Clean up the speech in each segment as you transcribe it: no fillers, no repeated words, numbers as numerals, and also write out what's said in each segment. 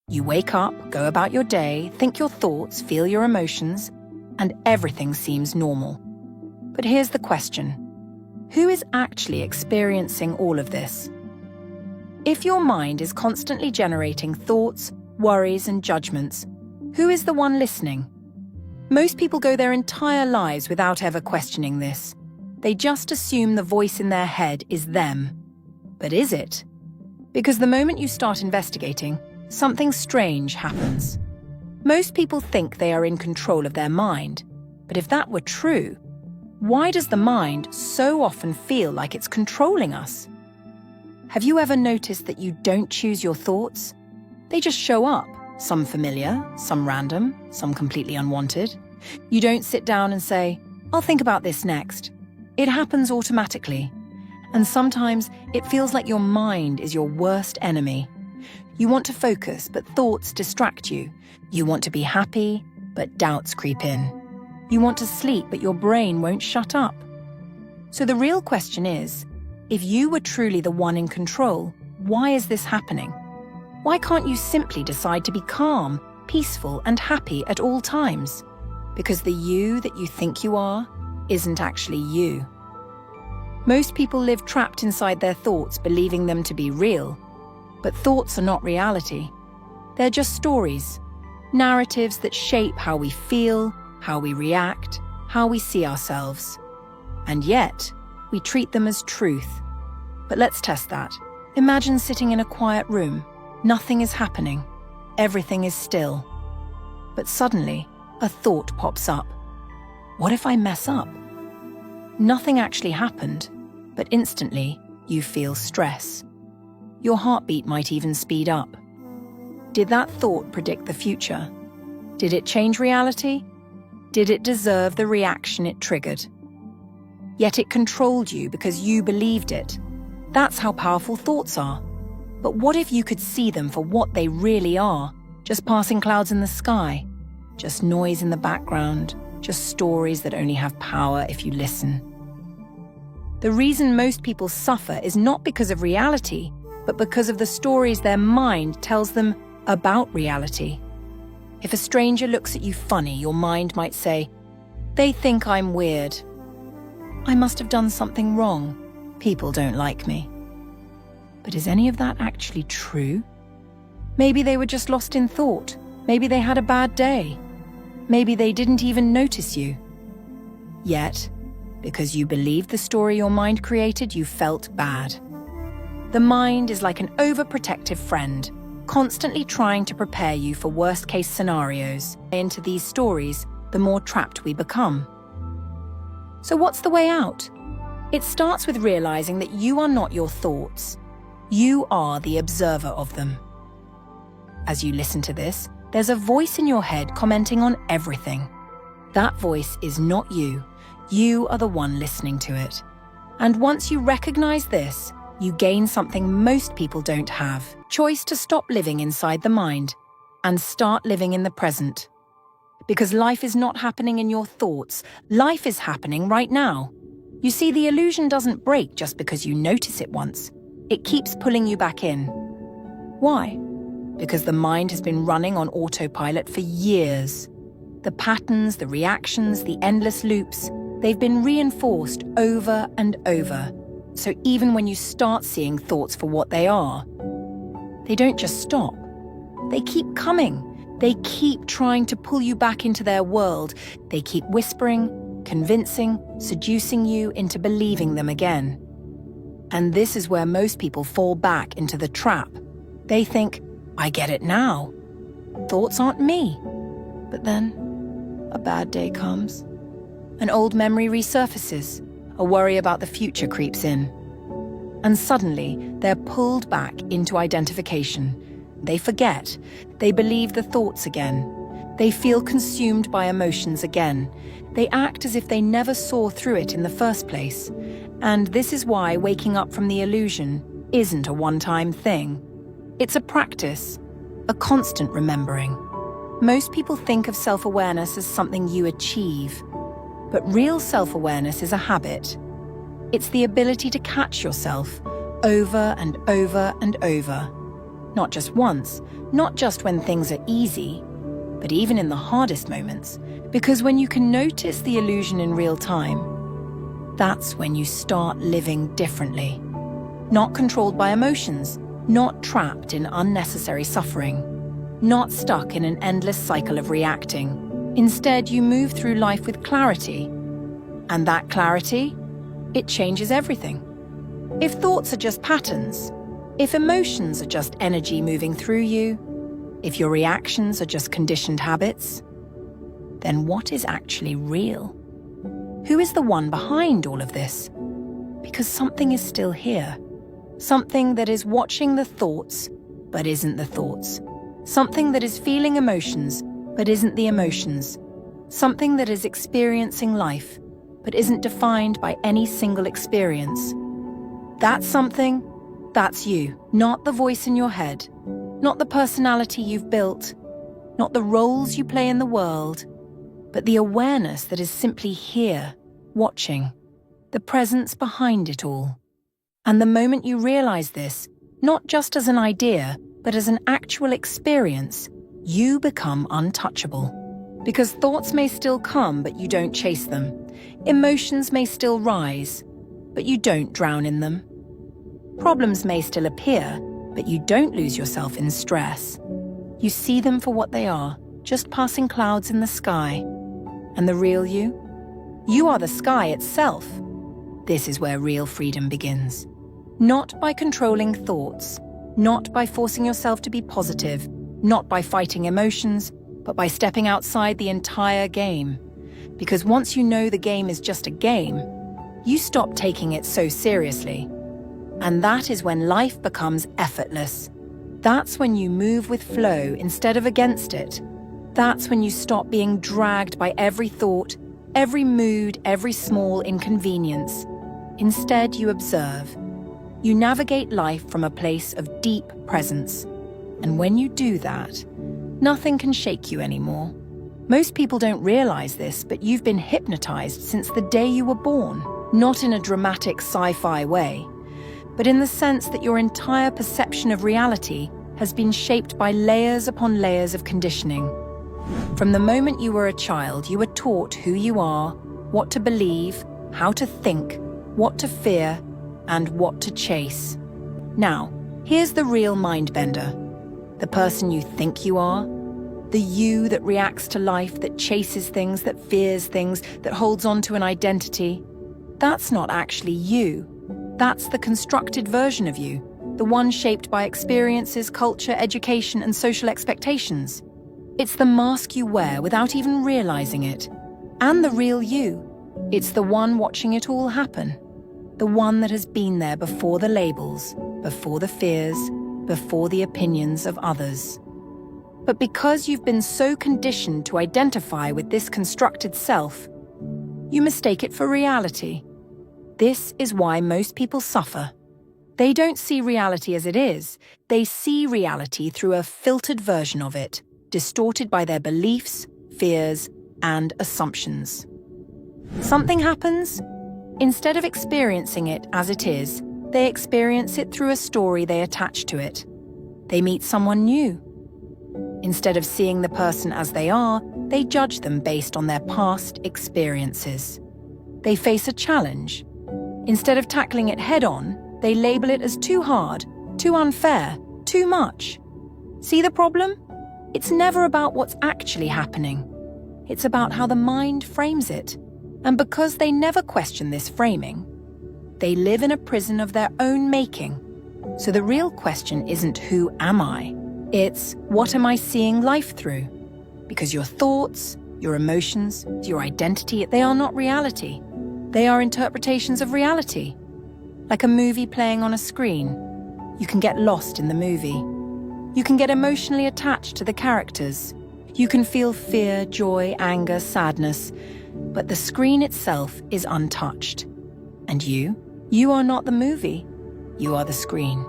You wake up, go about your day, think your thoughts, feel your emotions, and everything seems normal. But here's the question. Who is actually experiencing all of this? If your mind is constantly generating thoughts, worries, and judgments, who is the one listening? Most people go their entire lives without ever questioning this. They just assume the voice in their head is them. But is it? Because the moment you start investigating, something strange happens. Most people think they are in control of their mind. But if that were true, why does the mind so often feel like it's controlling us? Have you ever noticed that you don't choose your thoughts? They just show up, some familiar, some random, some completely unwanted. You don't sit down and say, "I'll think about this next." It happens automatically. And sometimes it feels like your mind is your worst enemy. You want to focus, but thoughts distract you. You want to be happy, but doubts creep in. You want to sleep, but your brain won't shut up. So the real question is, if you were truly the one in control, why is this happening? Why can't you simply decide to be calm, peaceful, and happy at all times? Because the you that you think you are isn't actually you. Most people live trapped inside their thoughts, believing them to be real. But thoughts are not reality. They're just stories, narratives that shape how we feel, how we react, how we see ourselves. And yet, we treat them as truth. But let's test that. Imagine sitting in a quiet room. Nothing is happening. Everything is still. But suddenly, a thought pops up. What if I mess up? Nothing actually happened, but instantly, you feel stress. Your heartbeat might even speed up. Did that thought predict the future? Did it change reality? Did it deserve the reaction it triggered? Yet it controlled you because you believed it. That's how powerful thoughts are. But what if you could see them for what they really are? Just passing clouds in the sky, just noise in the background, just stories that only have power if you listen. The reason most people suffer is not because of reality, but because of the stories their mind tells them about reality. If a stranger looks at you funny, your mind might say, "They think I'm weird. I must have done something wrong. People don't like me." But is any of that actually true? Maybe they were just lost in thought. Maybe they had a bad day. Maybe they didn't even notice you. Yet, because you believed the story your mind created, you felt bad. The mind is like an overprotective friend, constantly trying to prepare you for worst-case scenarios. Into these stories, the more trapped we become. So what's the way out? It starts with realizing that you are not your thoughts. You are the observer of them. As you listen to this, there's a voice in your head commenting on everything. That voice is not you. You are the one listening to it. And once you recognize this, you gain something most people don't have. Choice to stop living inside the mind and start living in the present. Because life is not happening in your thoughts. Life is happening right now. You see, the illusion doesn't break just because you notice it once. It keeps pulling you back in. Why? Because the mind has been running on autopilot for years. The patterns, the reactions, the endless loops, they've been reinforced over and over. So even when you start seeing thoughts for what they are, they don't just stop. They keep coming. They keep trying to pull you back into their world. They keep whispering, convincing, seducing you into believing them again. And this is where most people fall back into the trap. They think, "I get it now. Thoughts aren't me." But then, a bad day comes. An old memory resurfaces. A worry about the future creeps in. And suddenly, they're pulled back into identification. They forget. They believe the thoughts again. They feel consumed by emotions again. They act as if they never saw through it in the first place. And this is why waking up from the illusion isn't a one-time thing. It's a practice, a constant remembering. Most people think of self-awareness as something you achieve. But real self-awareness is a habit. It's the ability to catch yourself over and over and over. Not just once, not just when things are easy, but even in the hardest moments. Because when you can notice the illusion in real time, that's when you start living differently. Not controlled by emotions, not trapped in unnecessary suffering, not stuck in an endless cycle of reacting. Instead, you move through life with clarity. And that clarity, it changes everything. If thoughts are just patterns, if emotions are just energy moving through you, if your reactions are just conditioned habits, then what is actually real? Who is the one behind all of this? Because something is still here. Something that is watching the thoughts, but isn't the thoughts. Something that is feeling emotions, but isn't the emotions. Something that is experiencing life, but isn't defined by any single experience. That's something, that's you, not the voice in your head, not the personality you've built, not the roles you play in the world, but the awareness that is simply here, watching, the presence behind it all. And the moment you realize this, not just as an idea, but as an actual experience, you become untouchable. Because thoughts may still come, but you don't chase them. Emotions may still rise, but you don't drown in them. Problems may still appear, but you don't lose yourself in stress. You see them for what they are, just passing clouds in the sky. And the real you? You are the sky itself. This is where real freedom begins. Not by controlling thoughts, not by forcing yourself to be positive, not by fighting emotions, but by stepping outside the entire game. Because once you know the game is just a game, you stop taking it so seriously. And that is when life becomes effortless. That's when you move with flow instead of against it. That's when you stop being dragged by every thought, every mood, every small inconvenience. Instead, you observe. You navigate life from a place of deep presence. And when you do that, nothing can shake you anymore. Most people don't realize this, but you've been hypnotized since the day you were born. Not in a dramatic sci-fi way, but in the sense that your entire perception of reality has been shaped by layers upon layers of conditioning. From the moment you were a child, you were taught who you are, what to believe, how to think, what to fear, and what to chase. Now, here's the real mind-bender. The person you think you are, the you that reacts to life, that chases things, that fears things, that holds on to an identity. That's not actually you. That's the constructed version of you, the one shaped by experiences, culture, education, and social expectations. It's the mask you wear without even realizing it. And the real you. It's the one watching it all happen. The one that has been there before the labels, before the fears, before the opinions of others. But because you've been so conditioned to identify with this constructed self, you mistake it for reality. This is why most people suffer. They don't see reality as it is. They see reality through a filtered version of it, distorted by their beliefs, fears, and assumptions. Something happens. Instead of experiencing it as it is, they experience it through a story they attach to it. They meet someone new. Instead of seeing the person as they are, they judge them based on their past experiences. They face a challenge. Instead of tackling it head-on, they label it as too hard, too unfair, too much. See the problem? It's never about what's actually happening. It's about how the mind frames it. And because they never question this framing, they live in a prison of their own making. So the real question isn't who am I? It's what am I seeing life through? Because your thoughts, your emotions, your identity, they are not reality. They are interpretations of reality. Like a movie playing on a screen, you can get lost in the movie. You can get emotionally attached to the characters. You can feel fear, joy, anger, sadness, but the screen itself is untouched. And you are not the movie. You are the screen.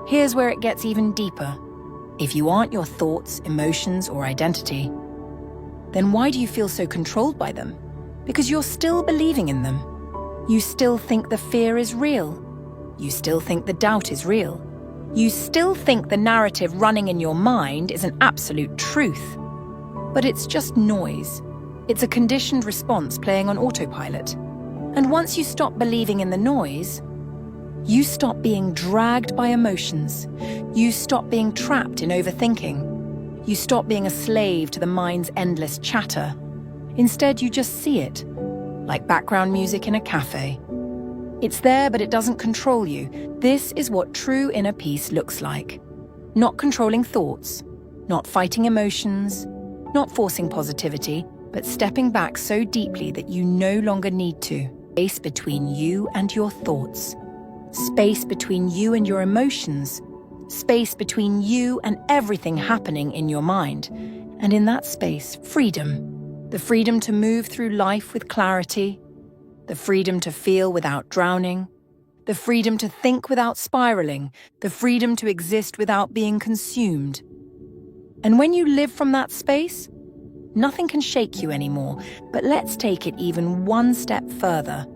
Here's where it gets even deeper. If you aren't your thoughts, emotions, or identity, then why do you feel so controlled by them? Because you're still believing in them. You still think the fear is real. You still think the doubt is real. You still think the narrative running in your mind is an absolute truth. But it's just noise. It's a conditioned response playing on autopilot. And once you stop believing in the noise, you stop being dragged by emotions. You stop being trapped in overthinking. You stop being a slave to the mind's endless chatter. Instead, you just see it, like background music in a cafe. It's there, but it doesn't control you. This is what true inner peace looks like. Not controlling thoughts, not fighting emotions, not forcing positivity, but stepping back so deeply that you no longer need to. Space between you and your thoughts. Space between you and your emotions. Space between you and everything happening in your mind. And in that space, freedom. The freedom to move through life with clarity. The freedom to feel without drowning. The freedom to think without spiraling. The freedom to exist without being consumed. And when you live from that space, nothing can shake you anymore. But let's take it even one step further.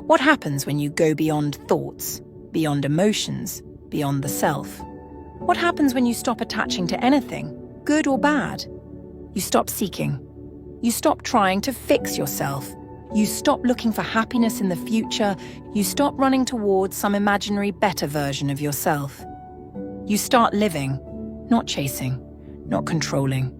What happens when you go beyond thoughts, beyond emotions, beyond the self? What happens when you stop attaching to anything, good or bad? You stop seeking. You stop trying to fix yourself. You stop looking for happiness in the future. You stop running towards some imaginary better version of yourself. You start living, not chasing, not controlling.